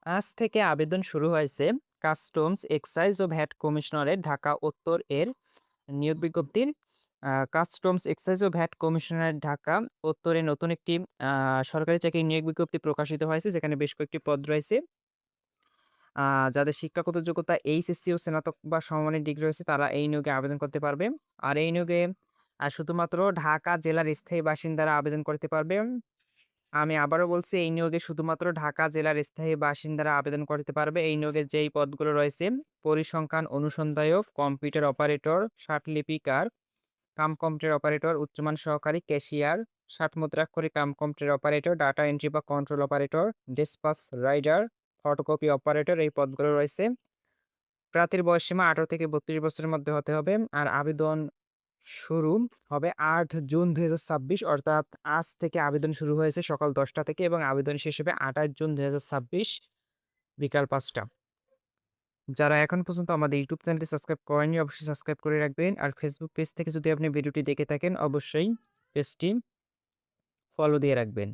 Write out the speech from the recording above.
আজ থেকে আবেদন শুরু হয়েছে কাস্টমস এক্সাইজ ও ভ্যাট কমিশনারের ঢাকা উত্তর এর নিয়োগ বিজ্ঞপ্তির। কাস্টমস এক্সাইজ ও ভ্যাট কমিশনারের ঢাকা উত্তরে নতুন একটি সরকারি চাকরির নিয়োগ বিজ্ঞপ্তি প্রকাশিত হয়েছে, যেখানে বেশ কয়েকটি পদ রয়েছে। যাদের শিক্ষাগত যোগ্যতা এইচএসসি ও স্নাতক বা সমমানের ডিগ্রি রয়েছে তারা এই নিয়োগে আবেদন করতে পারবে। আর এই নিয়োগে শুধুমাত্র ঢাকা জেলার স্থায়ী বাসিন্দারা আবেদন করতে পারবে। আমি আবারও বলছি, এই নিয়োগে শুধুমাত্র ঢাকা জেলার স্থায়ী বাসিন্দারা আবেদন করতে পারবে। এই নিয়োগের যেই পদগুলো রয়েছে: পরিসংখ্যান অনুসন্ধায়ক, কম্পিউটার অপারেটর, ষাট লিপিকার কাম কম্পিউটার অপারেটর, উচ্চমান সহকারী, ক্যাশিয়ার, ষাট মুদ্রাক্ষরিক cum computer operator, data entry বা control operator, dispatch rider, photocopy operator, এই পদগুলো রয়েছে। প্রার্থীর বয়সসীমা ১৮ থেকে ৩২ বছরের মধ্যে হতে হবে। আর আবেদন শুরু হবে ৮ জুন ২০২৬, অর্থাৎ আজ থেকে আবেদন শুরু হয়েছে সকাল ১০টা থেকে এবং আবেদন শেষ হবে ২৮ জুন ২০২৬ বিকাল ৫টা। যারা এখন পর্যন্ত আমাদের ইউটিউব চ্যানেলটি সাবস্ক্রাইব করেননি অবশ্যই সাবস্ক্রাইব করে রাখবেন। আর ফেসবুক পেজ থেকে যদি আপনি ভিডিওটি দেখে থাকেন অবশ্যই পেজটি ফলো দিয়ে রাখবেন।